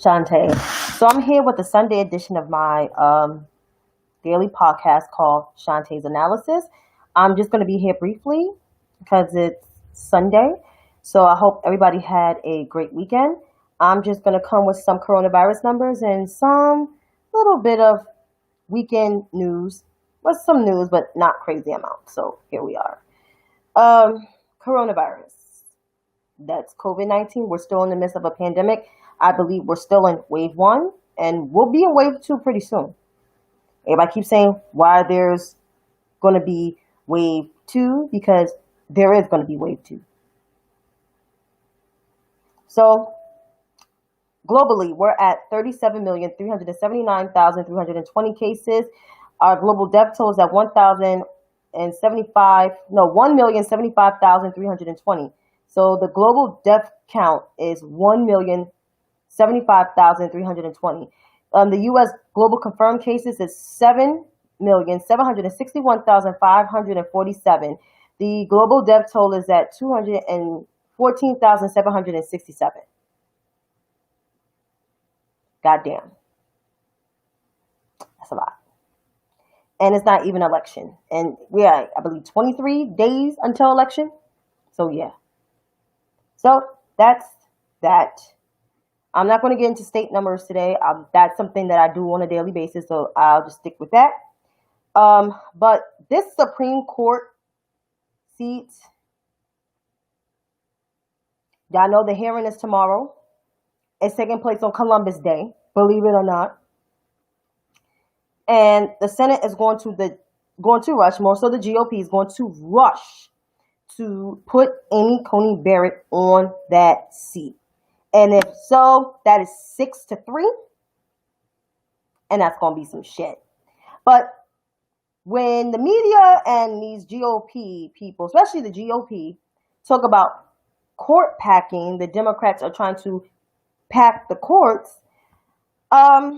Shantae. So I'm here with the Sunday edition of my daily podcast called Shantae's Analysis. I'm just going to be here briefly because it's Sunday. So I hope everybody had a great weekend. I'm just going to come with some coronavirus numbers and some little bit of weekend news. Well, some news, but not crazy amount. So here we are. Coronavirus. That's COVID-19. We're still in the midst of a pandemic. I believe we're still in wave 1 and we'll be in wave 2 pretty soon. Everybody keeps saying why there's going to be wave 2 because there is going to be wave 2. So globally, we're at 37,379,320 cases. Our global death toll is at 1,075,320. So the global death count is 1,075,320. The U.S. global confirmed cases is 7,761,547. The global death toll is at 214,767. Goddamn. That's a lot. And it's not even election. And we are, I believe, 23 days until election. So, yeah. So, that's that. I'm not going to get into state numbers today. That's something that I do on a daily basis, so I'll just stick with that. But this Supreme Court seat, y'all know the hearing is tomorrow. It's taking place on Columbus Day, believe it or not. And the Senate is going to rush, more so the GOP is going to rush to put Amy Coney Barrett on that seat. And if so, that is 6-3. And that's going to be some shit. But when the media and these GOP people, especially the GOP, talk about court packing, the Democrats are trying to pack the courts. I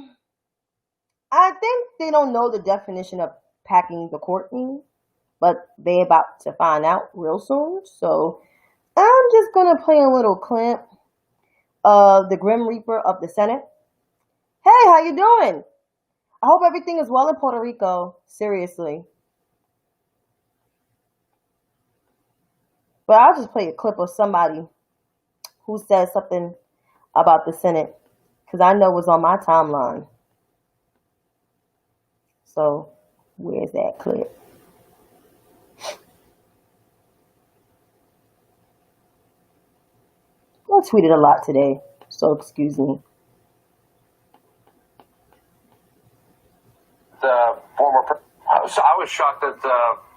think they don't know the definition of packing the court means, but they about to find out real soon. So I'm just going to play a little clip of the Grim Reaper of the Senate. Hey, how you doing? I hope everything is well in Puerto Rico. Seriously. But I'll just play a clip of somebody who said something about the Senate because I know it was on my timeline. So, where's that clip? I tweeted a lot today, so excuse me. I was shocked that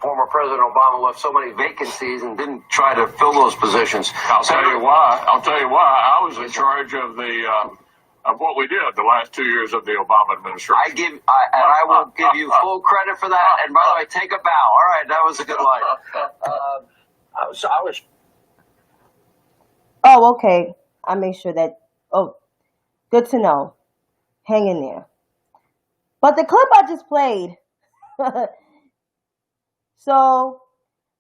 former President Obama left so many vacancies and didn't try to fill those positions. I'll tell you why. I was in charge of of what we did the last 2 years of the Obama administration. I will give you full credit for that. And by the way, take a bow. All right, that was a good line. Oh, okay. I made sure that. Oh, good to know. Hang in there. But the clip I just played. So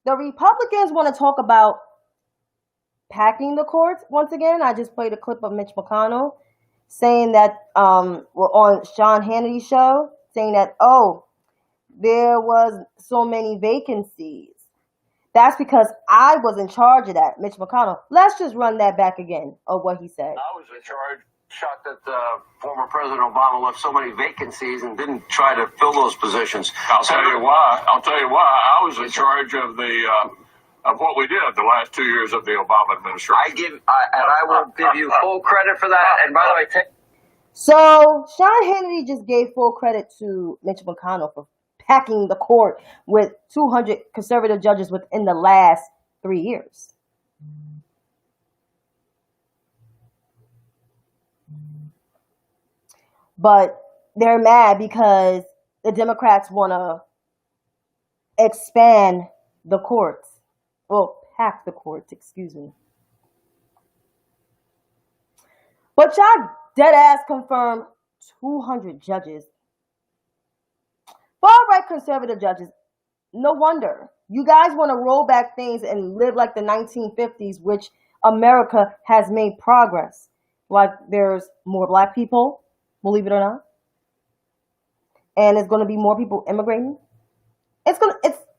the Republicans want to talk about packing the courts. Once again, I just played a clip of Mitch McConnell saying that we're on Sean Hannity's show, saying that, there was so many vacancies. That's because I was in charge of that, Mitch McConnell. Let's just run that back again of what he said. I was in charge. Shocked that former President Obama left so many vacancies and didn't try to fill those positions. I'll tell you why. I was in charge of of what we did the last 2 years of the Obama administration. I will give you full credit for that. And by the way, so Sean Hannity just gave full credit to Mitch McConnell for packing the court with 200 conservative judges within the last 3 years. But they're mad because the Democrats want to expand the courts. Well, pack the courts, excuse me. But y'all dead ass confirmed 200 judges. Far-right conservative judges. No wonder. You guys want to roll back things and live like the 1950s, which America has made progress. like there's more black people, believe it or not, and there's going to be more people immigrating.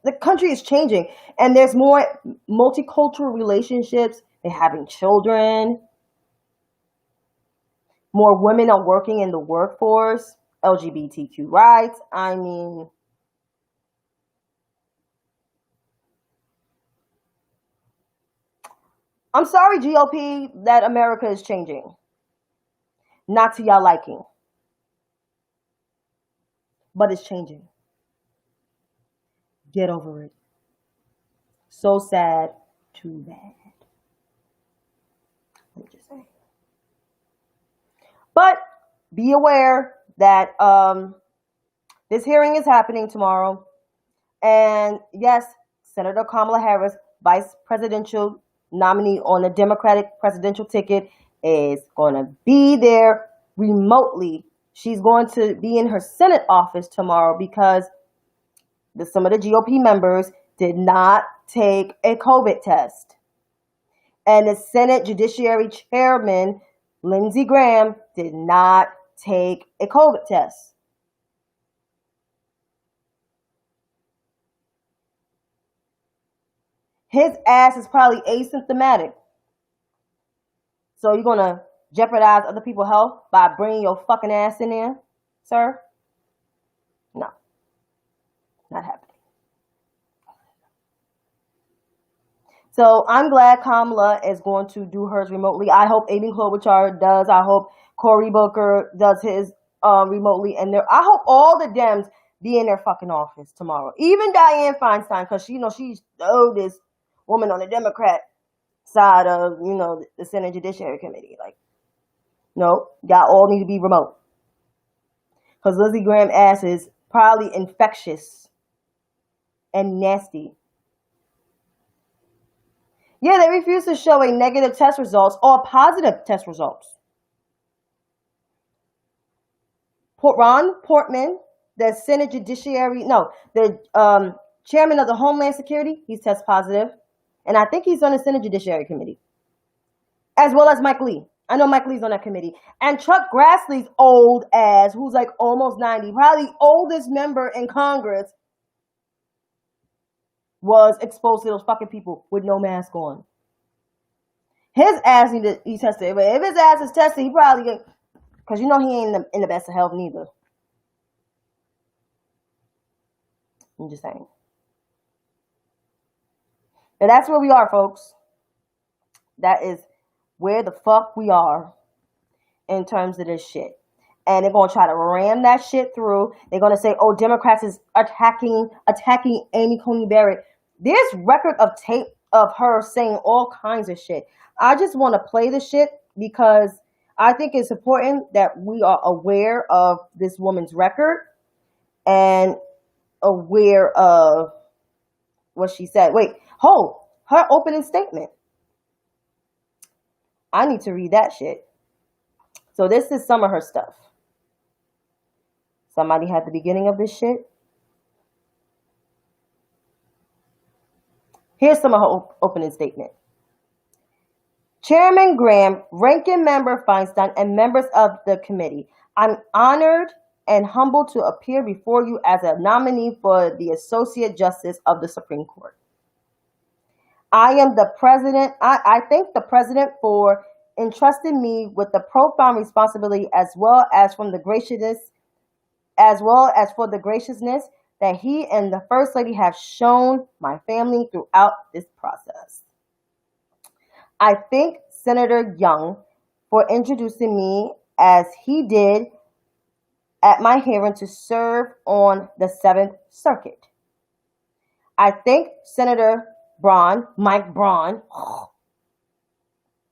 The country is changing, and there's more multicultural relationships. They're having children. More women are working in the workforce. LGBTQ rights. I mean, I'm sorry, GOP, that America is changing. Not to y'all liking, but it's changing. Get over it. So sad, too bad. I'm just saying. But be aware that this hearing is happening tomorrow. And yes, Senator Kamala Harris, vice presidential nominee on the Democratic presidential ticket, is going to be there remotely. She's going to be in her Senate office tomorrow because some of the GOP members did not take a COVID test. And the Senate Judiciary Chairman, Lindsey Graham, did not take a COVID test. His ass is probably asymptomatic. So you're going to jeopardize other people's health by bringing your fucking ass in there, sir? No. Not happening. So I'm glad Kamala is going to do hers remotely. I hope Amy Klobuchar does. I hope Cory Booker does his remotely. And I hope all the Dems be in their fucking office tomorrow. Even Dianne Feinstein, because she's the oldest woman on the Democrat side of, the Senate Judiciary Committee. Like, no, y'all all need to be remote. Because Lindsey Graham ass is probably infectious and nasty. Yeah, they refuse to show a negative test results or positive test results. Ron Portman, the Senate the chairman of the Homeland Security, he's test positive. And I think he's on the Senate Judiciary Committee. As well as Mike Lee. I know Mike Lee's on that committee. And Chuck Grassley's old ass, who's like almost 90, probably oldest member in Congress, was exposed to those fucking people with no mask on. His ass need to be tested. But if his ass is tested, he probably get, because he ain't in the best of health neither. I'm just saying. But that's where we are, folks. That is where the fuck we are in terms of this shit. And they're going to try to ram that shit through. They're going to say, oh, Democrats is attacking Amy Coney Barrett. There's record of tape of her saying all kinds of shit. I just want to play the shit because I think it's important that we are aware of this woman's record and aware of what she said. Wait, hold. Her opening statement. I need to read that shit. So this is some of her stuff. Somebody had the beginning of this shit. Here's some of her opening statement. Chairman Graham, Ranking Member Feinstein, and members of the committee, I'm honored and humbled to appear before you as a nominee for the Associate Justice of the Supreme Court. I thank the president for entrusting me with the profound responsibility as well as for the graciousness that he and the First Lady have shown my family throughout this process. I thank Senator Young for introducing me as he did at my hearing to serve on the 7th Circuit. I thank Senator Mike Braun,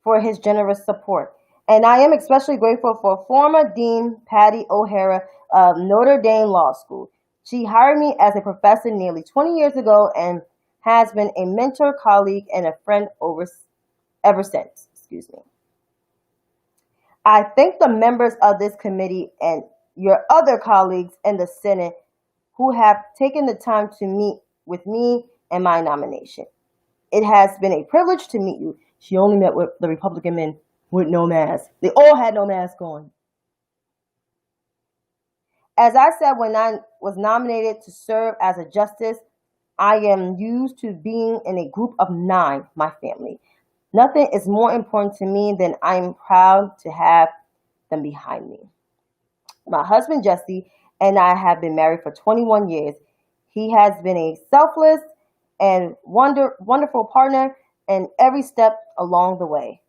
for his generous support. And I am especially grateful for former Dean Patty O'Hara of Notre Dame Law School. She hired me as a professor nearly 20 years ago and has been a mentor, colleague, and a friend ever since. I thank the members of this committee and your other colleagues in the Senate who have taken the time to meet with me and my nomination. It has been a privilege to meet you. She only met with the Republican men with no mask. They all had no mask on. As I said when I was nominated to serve as a justice, I am used to being in a group of 9, my family. Nothing is more important to me than I'm proud to have them behind me. My husband, Jesse, and I have been married for 21 years. He has been a selfless and wonderful partner in every step along the way.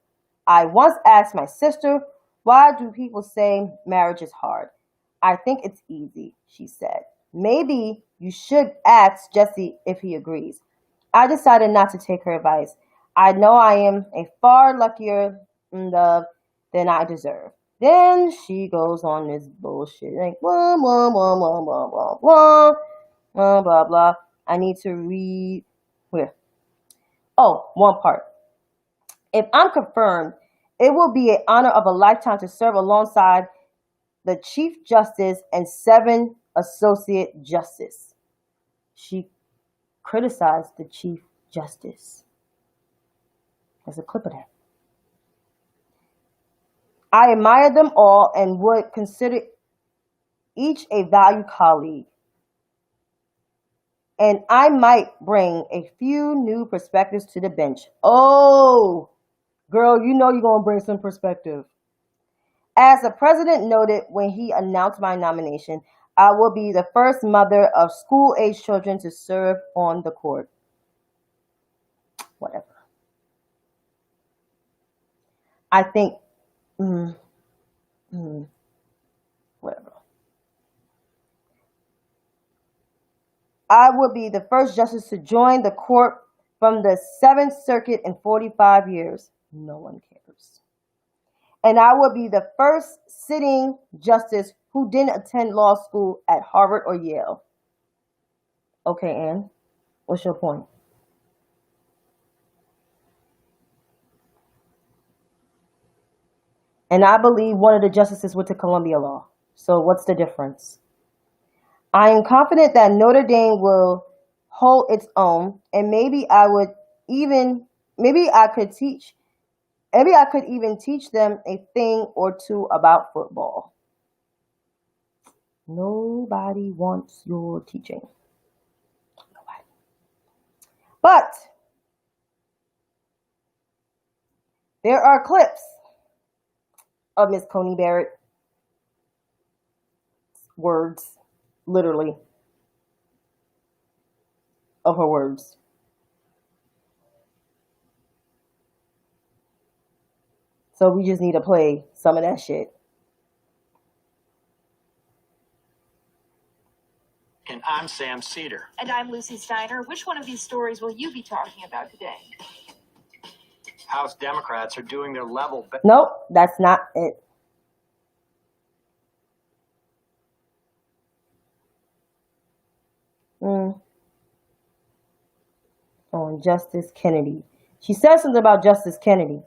I once asked my sister, why do people say marriage is hard? I think it's easy, she said. Maybe you should ask Jesse if he agrees. I decided not to take her advice. I know I am a far luckier in love than I deserve. Then she goes on this bullshit, like blah blah blah blah blah blah blah blah blah blah. I need to read where. Oh, one part. If I'm confirmed, it will be an honor of a lifetime to serve alongside the Chief Justice and 7 Associate Justices. She criticized the Chief Justice. There's a clip of that. I admire them all and would consider each a valued colleague. And I might bring a few new perspectives to the bench. Oh, girl, you know you're going to bring some perspective. As the president noted when he announced my nomination, I will be the first mother of school-age children to serve on the court. Whatever. I think, whatever. I will be the first justice to join the court from the 7th Circuit in 45 years. No one cares. And I will be the first sitting justice who didn't attend law school at Harvard or Yale. Okay, Ann, what's your point? And I believe one of the justices went to Columbia Law. So what's the difference? I am confident that Notre Dame will hold its own, and maybe I could even teach them a thing or two about football. Nobody wants your teaching. Nobody. But there are clips of Miss Coney Barrett's words, literally, of her words. So we just need to play some of that shit. And I'm Sam Cedar. And I'm Lucy Steiner. Which one of these stories will you be talking about today? House Democrats are doing their level best. Nope, that's not it. On Justice Kennedy. She said something about Justice Kennedy.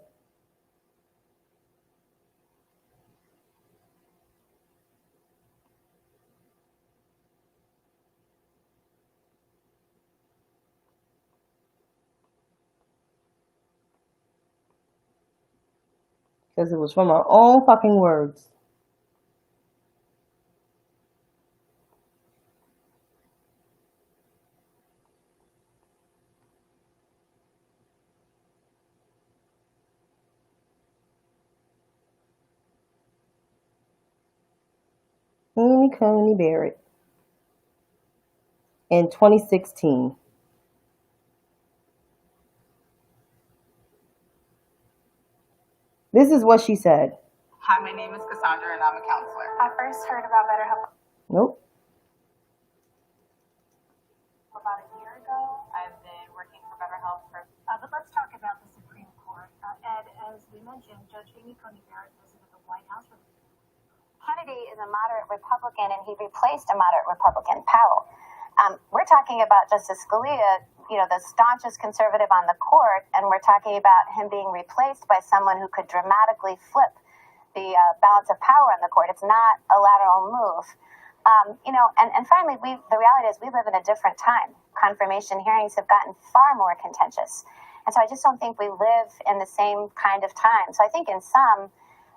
Because it was from her own fucking words. Amy Coney Barrett in 2016. This is what she said. Hi, my name is Cassandra and I'm a counselor. I first heard about BetterHelp Nope. about a year ago. I've been working for BetterHelp for... but let's talk about the Supreme Court. Ed, as we mentioned, Judge Amy Coney Barrett visited the White House. Kennedy is a moderate Republican, and he replaced a moderate Republican, Powell. We're talking about Justice Scalia, the staunchest conservative on the court, and we're talking about him being replaced by someone who could dramatically flip the balance of power on the court. It's not a lateral move. And finally, the reality is we live in a different time. Confirmation hearings have gotten far more contentious. And so I just don't think we live in the same kind of time. So I think in some,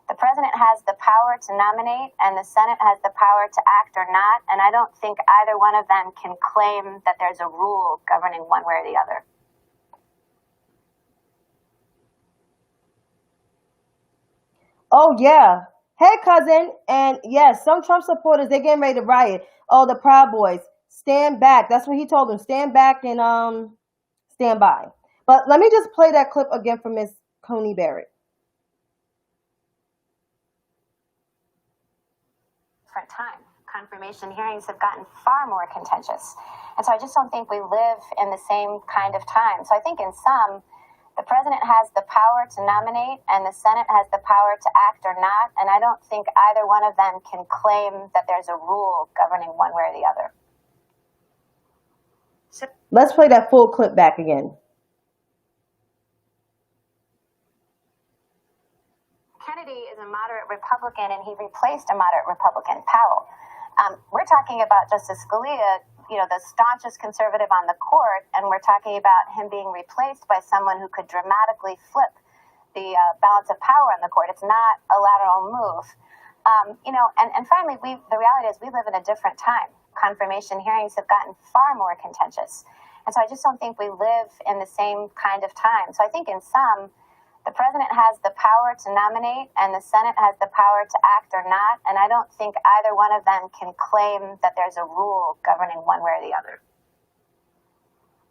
the president has the power to nominate and the Senate has the power to act or not. And I don't think either one of them can claim that there's a rule governing one way or the other. Oh, yeah. Hey, cousin. And yes, some Trump supporters, they're getting ready to riot. Oh, the Proud Boys. Stand back. That's what he told them. Stand back and stand by. But let me just play that clip again from Ms. Coney Barrett. Different time. Confirmation hearings have gotten far more contentious. And so I just don't think we live in the same kind of time. So I think in some, the president has the power to nominate and the Senate has the power to act or not. And I don't think either one of them can claim that there's a rule governing one way or the other. Let's play that full clip back again. Kennedy is a moderate Republican and he replaced a moderate Republican, Powell. We're talking about Justice Scalia, the staunchest conservative on the court, and we're talking about him being replaced by someone who could dramatically flip the balance of power on the court. It's not a lateral move. And finally, the reality is we live in a different time. Confirmation hearings have gotten far more contentious. And so I just don't think we live in the same kind of time. So I think in some, the president has the power to nominate and the Senate has the power to act or not. And I don't think either one of them can claim that there's a rule governing one way or the other.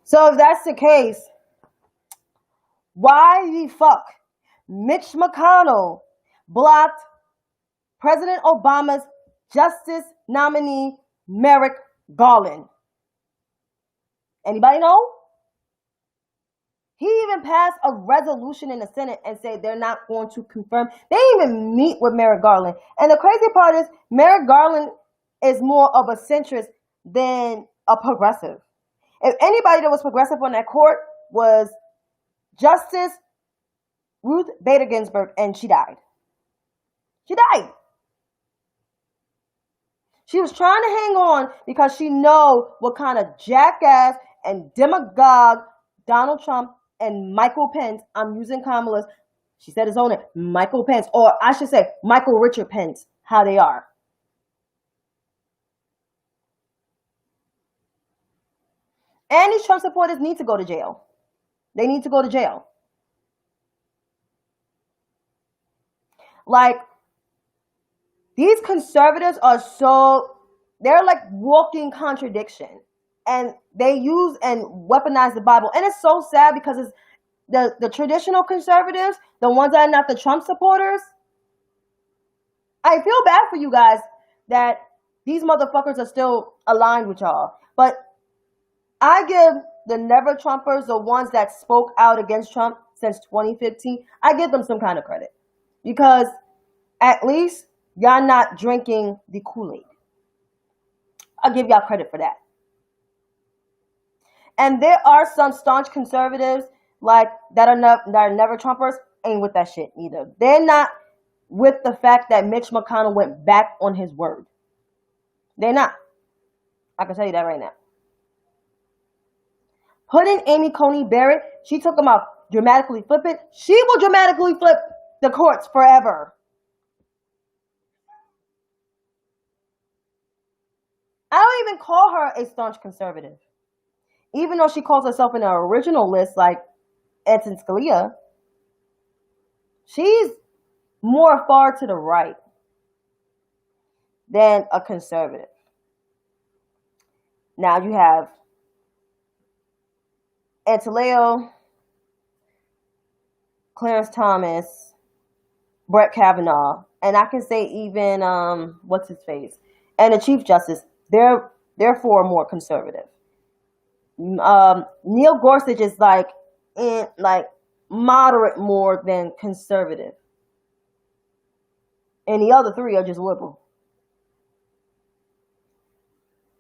So if that's the case, why the fuck Mitch McConnell blocked President Obama's justice nominee, Merrick Garland? Anybody know? He even passed a resolution in the Senate and said they're not going to confirm. They didn't even meet with Merrick Garland. And the crazy part is Merrick Garland is more of a centrist than a progressive. If anybody that was progressive on that court was Justice Ruth Bader Ginsburg, and she died. She died. She was trying to hang on because she know what kind of jackass and demagogue Donald Trump and Michael Pence, I'm using Kamala's, she said his own name, Michael Pence, or I should say Michael Richard Pence, how they are. And these Trump supporters need to go to jail. They need to go to jail. Like, these conservatives are they're like walking contradiction. And they use and weaponize the Bible. And it's so sad because it's the traditional conservatives, the ones that are not the Trump supporters. I feel bad for you guys that these motherfuckers are still aligned with y'all. But I give the never Trumpers, the ones that spoke out against Trump since 2015, I give them some kind of credit. Because at least y'all not drinking the Kool-Aid. I'll give y'all credit for that. And there are some staunch conservatives like that are never Trumpers, ain't with that shit either. They're not with the fact that Mitch McConnell went back on his word. They're not. I can tell you that right now. Putting Amy Coney Barrett, she took him out dramatically flip it. She will dramatically flip the courts forever. I don't even call her a staunch conservative. Even though she calls herself in her original list like Edson Scalia, she's more far to the right than a conservative. Now you have Antileo, Clarence Thomas, Brett Kavanaugh, and I can say even what's his face, and the Chief Justice. They're far more conservative. Neil Gorsuch is like moderate more than conservative, and the other three are just liberal.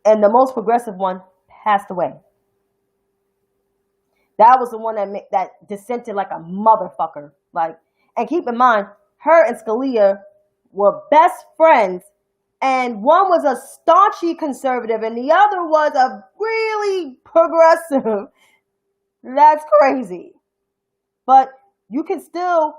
And the most progressive one passed away. That was the one that dissented like a motherfucker. And keep in mind, her and Scalia were best friends. And one was a staunchy conservative and the other was a really progressive. That's crazy. but you can still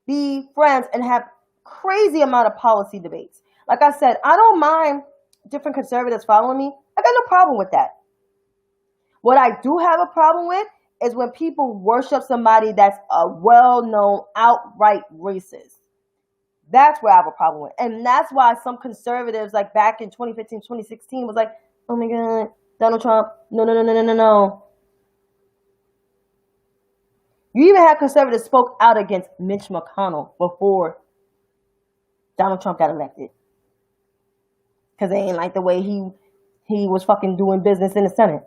be friends and have crazy amount of policy debates. Like I said, I don't mind different conservatives following me. I got no problem with that. What I do have a problem with is when people worship somebody that's a well-known, outright racist. That's where I have a problem with. And that's why some conservatives, like back in 2015, 2016, was like, oh my God, Donald Trump, no. You even had conservatives spoke out against Mitch McConnell before Donald Trump got elected. Because they ain't like the way he was fucking doing business in the Senate.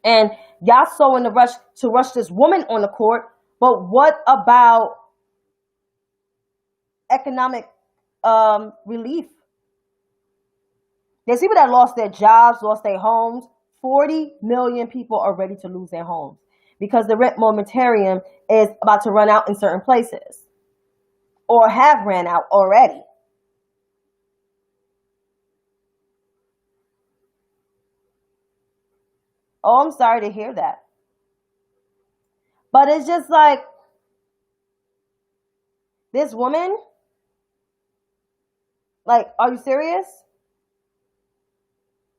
And y'all so in the rush to rush this woman on the court, but what about economic relief? There's people that lost their jobs, lost their homes. 40 million people are ready to lose their homes because the rent moratorium is about to run out in certain places or have ran out already. Oh, I'm sorry to hear that. But it's just like, this woman, like, are you serious?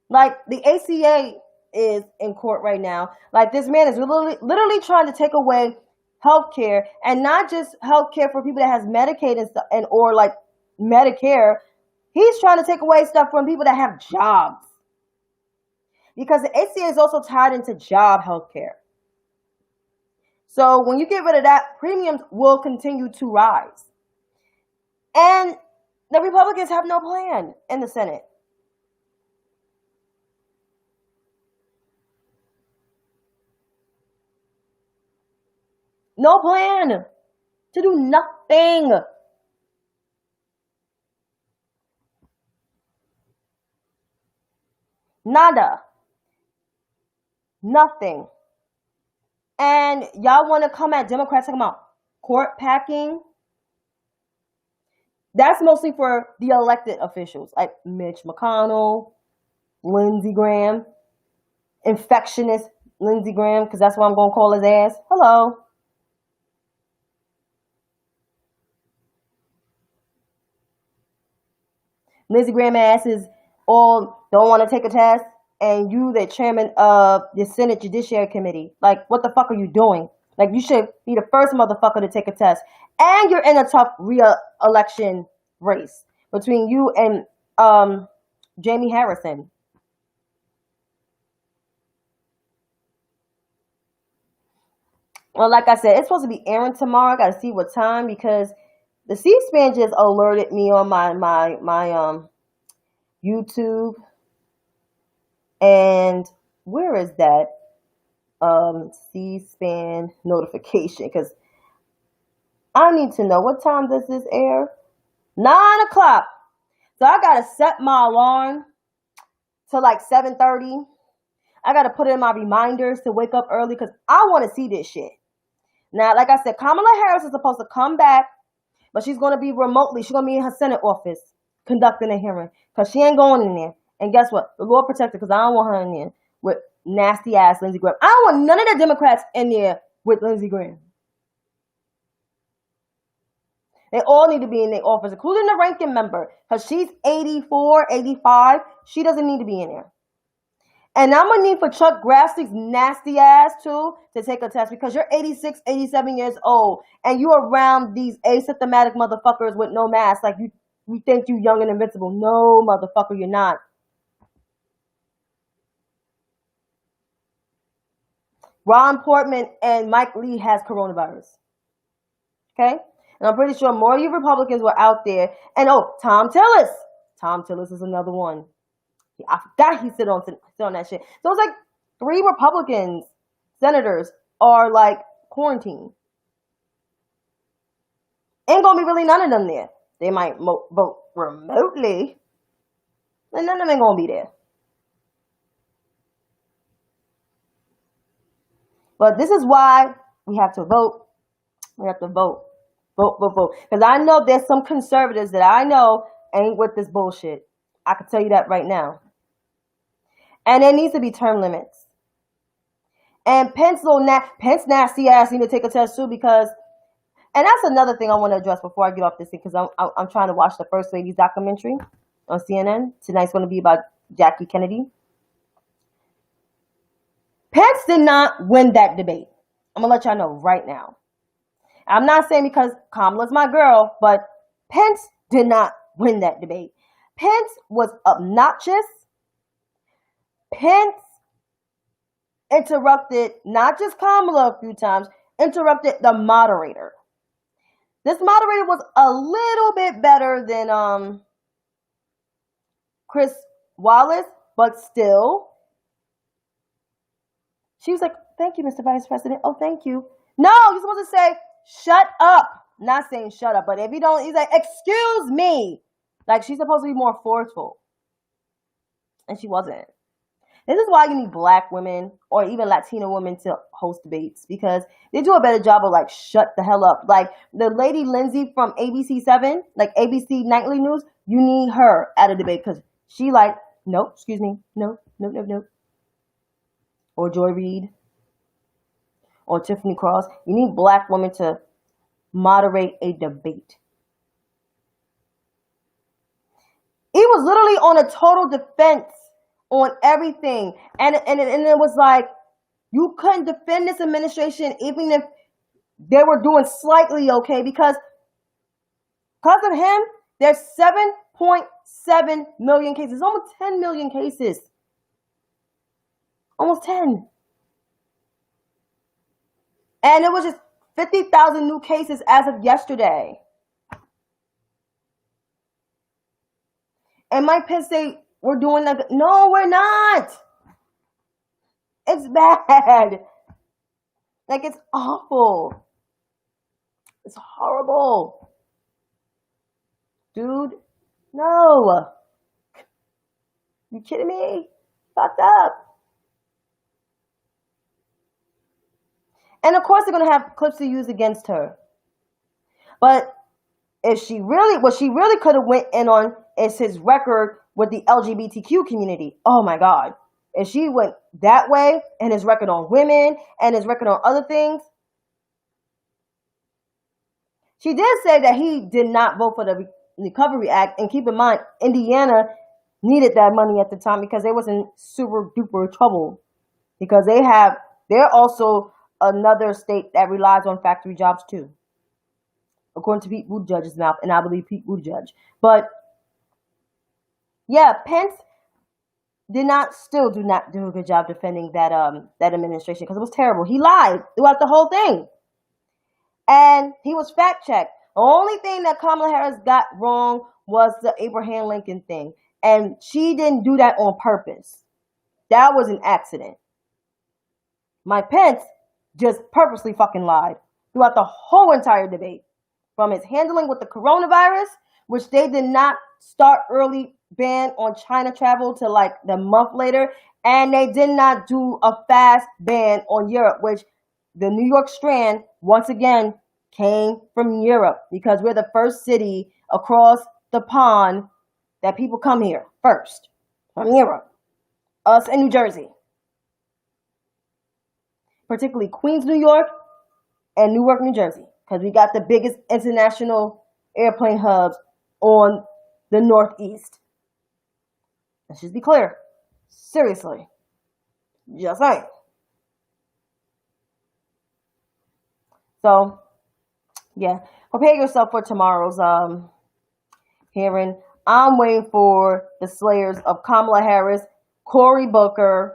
Like, the ACA is in court right now. Like, this man is literally trying to take away health care, and not just health care for people that has Medicaid and stuff, or like Medicare. He's trying to take away stuff from people that have jobs. Because the ACA is also tied into job health care. So when you get rid of that, premiums will continue to rise. And the Republicans have no plan in the Senate. No plan to do nothing. Nada. Nothing. And y'all want to come at Democrats talking about court packing? That's mostly for the elected officials like Mitch McConnell, Lindsey Graham, infectionist Lindsey Graham, because that's what I'm going to call his ass. Hello. Lindsey Graham ass is all don't want to take a test. And you, the chairman of the Senate Judiciary Committee, like, what the fuck are you doing? Like, you should be the first motherfucker to take a test. And you're in a tough re-election race between you and Jamie Harrison. Well, like I said, it's supposed to be airing tomorrow. I got to see what time, because the C-SPAN just alerted me on my YouTube. And where is that C-SPAN notification? Because I need to know, what time does this air? 9 o'clock. So I got to set my alarm to like 7:30. I got to put it in my reminders to wake up early because I want to see this shit. Now, like I said, Kamala Harris is supposed to come back, but she's going to be remotely. She's going to be in her Senate office conducting a hearing because she ain't going in there. And guess what? The Lord protect her, because I don't want her in there with nasty ass Lindsey Graham. I don't want none of the Democrats in there with Lindsey Graham. They all need to be in their office, including the ranking member, because she's 84, 85. She doesn't need to be in there. And I'm going to need for Chuck Grassley's nasty ass, too, to take a test, because you're 86, 87 years old, and you're around these asymptomatic motherfuckers with no mask. Like, you think you young and invincible. No, motherfucker, you're not. Ron Portman and Mike Lee has coronavirus. Okay? And I'm pretty sure more of you Republicans were out there. And Tom Tillis. Tom Tillis is another one. I forgot he sit on that shit. So it's like 3 Republicans, senators, are like quarantined. Ain't gonna be really none of them there. They might vote remotely. And none of them ain't gonna be there. But this is why we have to vote. We have to vote. Vote. Because I know there's some conservatives that I know ain't with this bullshit. I can tell you that right now. And there needs to be term limits. And Pence nasty ass need to take a test too, because, and that's another thing I want to address before I get off this thing, because I'm trying to watch the First Lady's documentary on CNN. Tonight's going to be about Jackie Kennedy. Pence did not win that debate. I'm going to let y'all know right now. I'm not saying because Kamala's my girl, but Pence did not win that debate. Pence was obnoxious. Pence interrupted not just Kamala a few times, interrupted the moderator. This moderator was a little bit better than Chris Wallace, but still. She was like, "Thank you, Mr. Vice President." "Oh, thank you." No, you're supposed to say, "Shut up." Not saying shut up, but if you don't, he's like, "Excuse me." Like, she's supposed to be more forceful. And she wasn't. This is why you need black women or even Latino women to host debates, because they do a better job of like, shut the hell up. Like the lady Lindsay from ABC7, like ABC Nightly News, you need her at a debate because she like, "Nope, excuse me, no. Or Joy Reid or Tiffany Cross. You need black women to moderate a debate. He was literally on a total defense on everything. And it was like, you couldn't defend this administration even if they were doing slightly okay, because of him, there's 7.7 million cases, almost 10 million cases. Almost 10. And it was just 50,000 new cases as of yesterday. And Mike Pence say, "We're doing that." No, we're not. It's bad. Like, it's awful. It's horrible. Dude, no. You kidding me? Fucked up. And of course, they're going to have clips to use against her. But what she really could have went in on is his record with the LGBTQ community. Oh my God. If she went that way, and his record on women, and his record on other things. She did say that he did not vote for the Recovery Act. And keep in mind, Indiana needed that money at the time because they was in super duper trouble. Because they're also another state that relies on factory jobs too, according to Pete Buttigieg's mouth, and I believe Pete Buttigieg. But yeah, Pence still do not do a good job defending that administration, because it was terrible. He lied throughout the whole thing, and he was fact checked. The only thing that Kamala Harris got wrong was the Abraham Lincoln thing, and she didn't do that on purpose. That was an accident. Mike Pence just purposely fucking lied throughout the whole entire debate. From his handling with the coronavirus, which they did not start early ban on China travel till like the month later. And they did not do a fast ban on Europe, which the New York strand, once again, came from Europe, because we're the first city across the pond that people come here first, from Europe. Us and New Jersey. Particularly Queens, New York, and Newark, New Jersey, because we got the biggest international airplane hubs on the Northeast. Let's just be clear. Seriously. Just saying. So, yeah. Prepare yourself for tomorrow's hearing. I'm waiting for the slayers of Kamala Harris, Cory Booker,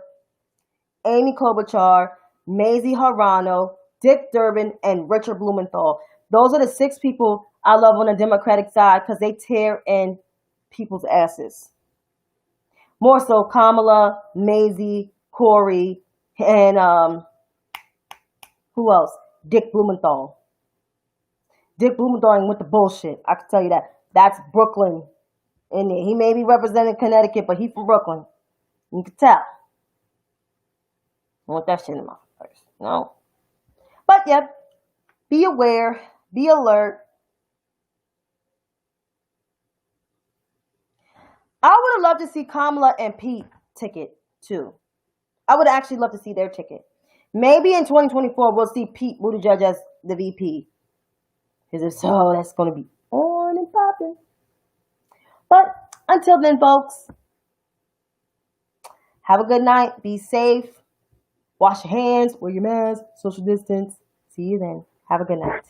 Amy Klobuchar, Mazie Hirono, Dick Durbin, and Richard Blumenthal. Those are the 6 people I love on the Democratic side, because they tear in people's asses. More so Kamala, Mazie, Cory, and who else? Dick Blumenthal. Dick Blumenthal ain't with the bullshit. I can tell you that. That's Brooklyn in there. He may be representing Connecticut, but he's from Brooklyn. You can tell. I want that shit in my face. No. But yeah, be aware, be alert. I would have loved to see Kamala and Pete ticket too. I would actually love to see their ticket, Maybe in 2024 we'll see Pete Buttigieg as the VP. Because if so, that's going to be on and popping. But until then, folks, have a good night. Be safe. Wash your hands. Wear your mask. Social distance. See you then. Have a good night.